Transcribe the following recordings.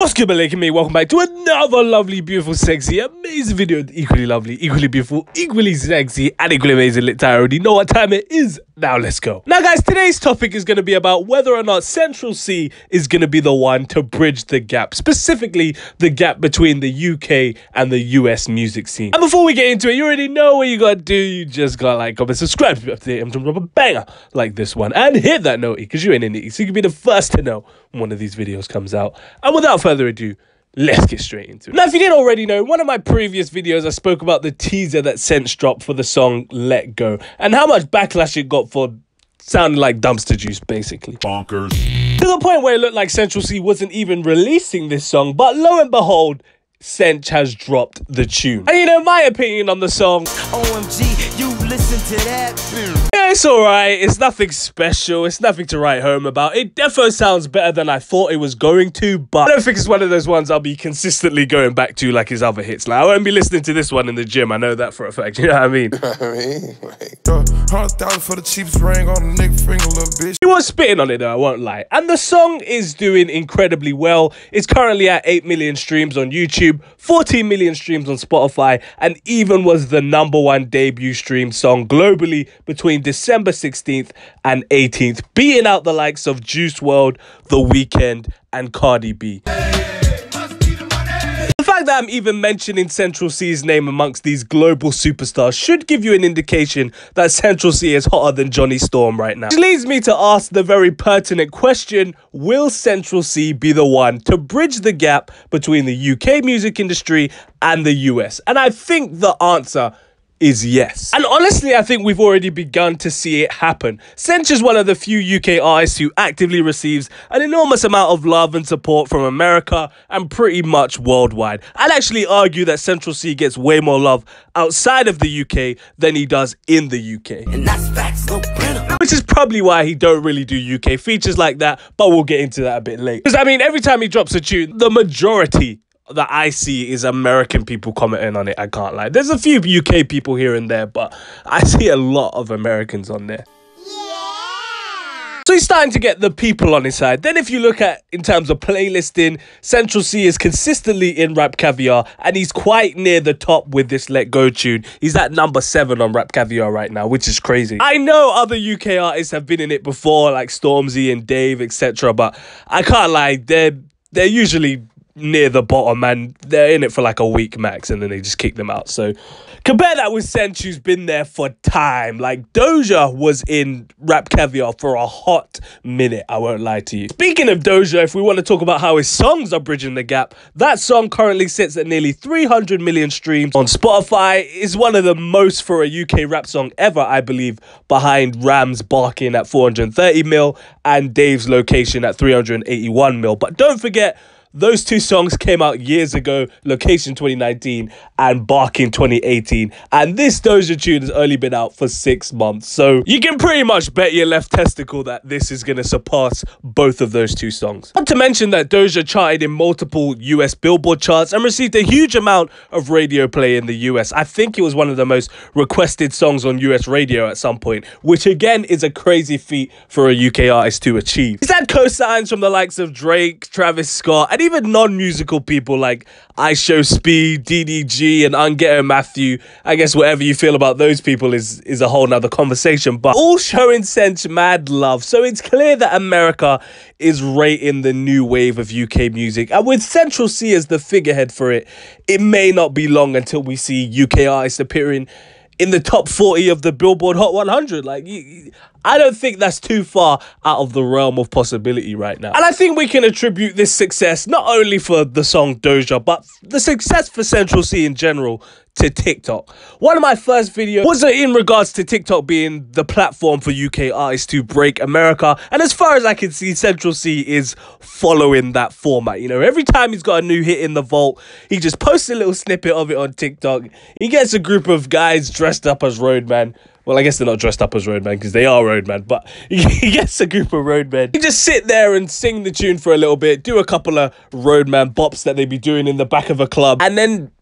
What's good, me? Welcome back to another lovely, beautiful, sexy, amazing video. Equally lovely, equally beautiful, equally sexy, and equally amazing. LiTTy already know what time it is. Now let's go. Now guys, today's topic is going to be about whether or not Central Cee is going to be the one to bridge the gap, specifically the gap between the UK and the US music scene. And before we get into it, you already know what you got to do. You just got to like, comment, subscribe to be up to date, and drop a banger like this one, and hit that noty because you ain't in it, so you can be the first to know when one of these videos comes out. And without further ado, let's get straight into it. Now, if you didn't already know, in one of my previous videos, I spoke about the teaser that Cent's dropped for the song Let Go, and how much backlash it got for sounding like dumpster juice, basically. Bonkers. To the point where it looked like Central Cee wasn't even releasing this song, but lo and behold, Centr has dropped the tune. And you know, my opinion on the song, OMG, you listen to that? Yeah, it's alright. It's nothing special. It's nothing to write home about. It defo sounds better than I thought it was going to, but I don't think it's one of those ones I'll be consistently going back to like his other hits. Like, I won't be listening to this one in the gym. I know that for a fact. You know what I mean? 100,000 for the cheapest ring on a nigga finger, little bitch. He was spitting on it though, I won't lie. And the song is doing incredibly well. It's currently at 8 million streams on YouTube, 14 million streams on Spotify, and even was the #1 debut stream song globally between December 16th and 18th, beating out the likes of Juice WRLD, The Weeknd, and Cardi B. The fact that I'm even mentioning Central Cee's name amongst these global superstars should give you an indication that Central Cee is hotter than Johnny Storm right now. Which leads me to ask the very pertinent question, will Central Cee be the one to bridge the gap between the UK music industry and the US? And I think the answer is yes. And honestly, I think we've already begun to see it happen. Centr is one of the few UK artists who actively receives an enormous amount of love and support from America and pretty much worldwide. I'd actually argue that Central Cee gets way more love outside of the UK than he does in the UK. And that's facts, no printer. Which is probably why he don't really do UK features like that, but we'll get into that a bit later. Because I mean, every time he drops a tune, the majority that I see is American people commenting on it, I can't lie. There's a few UK people here and there, but I see a lot of Americans on there. Yeah. So he's starting to get the people on his side. Then if you look at, in terms of playlisting, Central Cee is consistently in Rap Caviar, and he's quite near the top with this Let Go tune. He's at #7 on Rap Caviar right now, which is crazy. I know other UK artists have been in it before, like Stormzy and Dave, etc., but I can't lie, they're usually near the bottom and they're in it for like a week max and then they just kick them out. So compare that with Centr, who's been there for time. Like Doja was in Rap Caviar for a hot minute, I won't lie to you. Speaking of Doja, if we want to talk about how his songs are bridging the gap, that song currently sits at nearly 300 million streams on Spotify. Is one of the most for a UK rap song ever, I believe, behind Ram's Barking at 430 mil and Dave's Location at 381 mil. But don't forget, those two songs came out years ago, Location 2019 and Barking 2018. And this Doja tune has only been out for 6 months. So you can pretty much bet your left testicle that this is going to surpass both of those two songs. Not to mention that Doja charted in multiple US Billboard charts and received a huge amount of radio play in the US. I think it was one of the most requested songs on US radio at some point, which again is a crazy feat for a UK artist to achieve. He's had co-signs from the likes of Drake, Travis Scott, and even non-musical people like I Show Speed, DDG, and Ungetto Matthew. I guess whatever you feel about those people is a whole nother conversation, but all showing Centr mad love. So it's clear that America is rating the new wave of UK music, and with Central Cee as the figurehead for it, it may not be long until we see UK artists appearing in the top 40 of the Billboard Hot 100. Like, I don't think that's too far out of the realm of possibility right now. And I think we can attribute this success not only for the song Doja, but the success for Central Cee in general to TikTok. One of my first videos was in regards to TikTok being the platform for UK artists to break America. And as far as I can see, Central Cee is following that format. You know, every time he's got a new hit in the vault, he just posts a little snippet of it on TikTok. He gets a group of guys dressed up as roadmen. Well, I guess they're not dressed up as roadmen because they are roadmen, but he gets a group of roadmen. You just sit there and sing the tune for a little bit, do a couple of roadman bops that they be doing in the back of a club, and then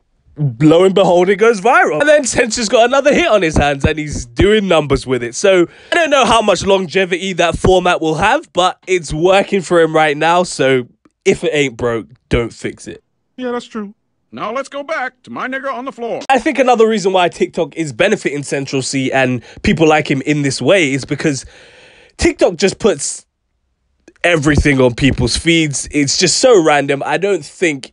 lo and behold, it goes viral. And then Centr's got another hit on his hands and he's doing numbers with it. So I don't know how much longevity that format will have, but it's working for him right now. So if it ain't broke, don't fix it. Yeah, that's true. Now let's go back to my nigga on the floor. I think another reason why TikTok is benefiting Central Cee and people like him in this way is because TikTok just puts everything on people's feeds. It's just so random. I don't think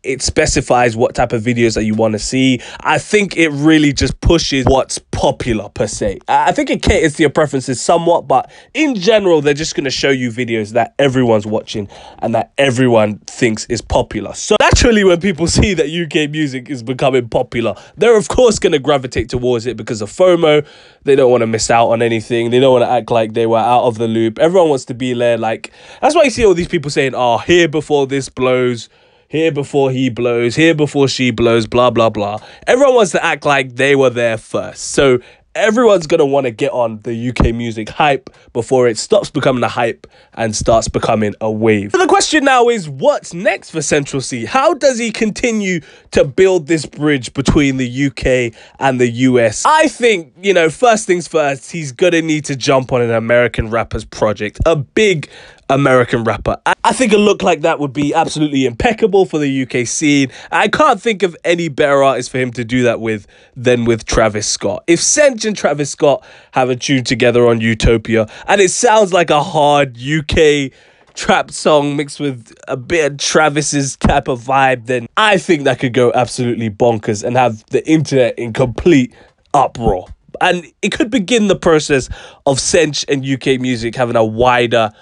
it specifies what type of videos that you want to see. I think it really just pushes what's popular per se. I think it caters to your preferences somewhat, but in general, they're just going to show you videos that everyone's watching and that everyone thinks is popular. So naturally, when people see that UK music is becoming popular, they're of course going to gravitate towards it because of FOMO. They don't want to miss out on anything. They don't want to act like they were out of the loop. Everyone wants to be there. Like, that's why you see all these people saying, oh, here before this blows, here before he blows, here before she blows, blah, blah, blah. Everyone wants to act like they were there first. So everyone's going to want to get on the UK music hype before it stops becoming a hype and starts becoming a wave. So the question now is, what's next for Central Cee? How does he continue to build this bridge between the UK and the US? I think, you know, first things first, he's going to need to jump on an American rapper's project, a big American rapper. I think a look like that would be absolutely impeccable for the UK scene. I can't think of any better artist for him to do that with than with Travis Scott. If Central and Travis Scott have a tune together on Utopia and it sounds like a hard UK trap song mixed with a bit of Travis's type of vibe, then I think that could go absolutely bonkers and have the internet in complete uproar. And it could begin the process of Central and UK music having a wider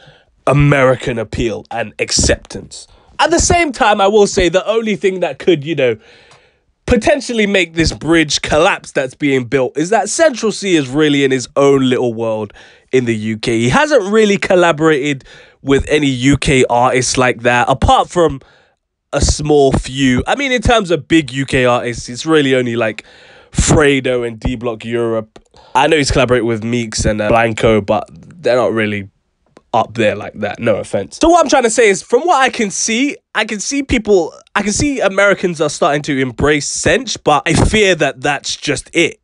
American appeal and acceptance. At the same time, I will say the only thing that could, you know, potentially make this bridge collapse that's being built is that Central Cee is really in his own little world in the UK. He hasn't really collaborated with any UK artists like that, apart from a small few. I mean, in terms of big UK artists, it's really only like Fredo and D Block Europe. I know he's collaborated with Meeks and Blanco, but they're not really up there like that, no offense. So what I'm trying to say is, from what I can see Americans are starting to embrace Central, but I fear that that's just it.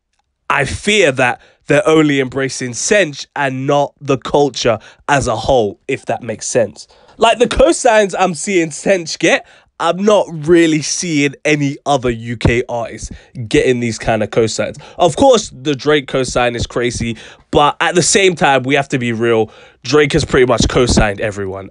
I fear that they're only embracing Central and not the culture as a whole, if that makes sense. Like the cosigns I'm seeing Central get, I'm not really seeing any other UK artists getting these kind of cosigns. Of course, the Drake cosign is crazy, but at the same time, we have to be real. Drake has pretty much cosigned everyone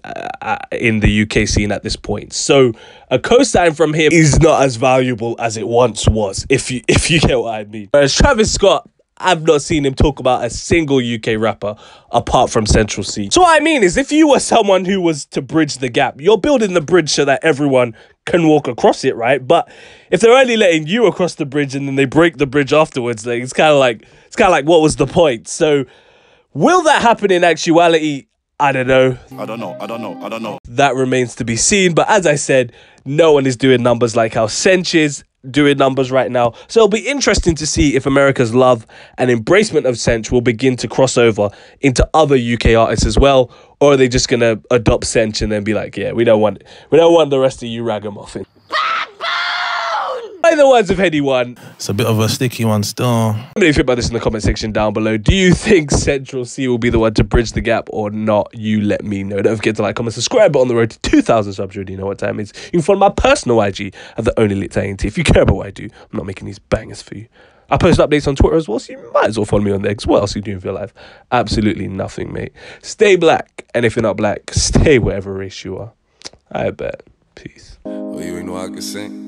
in the UK scene at this point. So a cosign from him is not as valuable as it once was, if you get what I mean. Whereas Travis Scott, I've not seen him talk about a single UK rapper apart from Central Cee. So what I mean is, if you were someone who was to bridge the gap, you're building the bridge so that everyone can walk across it, right? But if they're only letting you across the bridge and then they break the bridge afterwards, like, it's kind of like what was the point? So will that happen in actuality? I don't know. I don't know. That remains to be seen. But as I said, no one is doing numbers like how Central is doing numbers right now. So it'll be interesting to see if America's love and embracement of Central will begin to cross over into other UK artists as well, or are they just gonna adopt Central and then be like, yeah, we don't want the rest of you ragamuffin. By the words of anyone, it's a bit of a sticky one still. Let me know if you think about this in the comment section down below. Do you think Central Cee will be the one to bridge the gap or not? You let me know. Don't forget to like, comment, subscribe. But on the road to 2,000 subs, you already know what time it is. You can follow my personal IG at the only LiTTyENT. If you care about what I do, I'm not making these bangers for you. I post updates on Twitter as well, so you might as well follow me on there as well. What else are you doing for your life? Absolutely nothing, mate. Stay black, and if you're not black, stay whatever race you are. I bet. Peace. Well, you ain't know I could sing.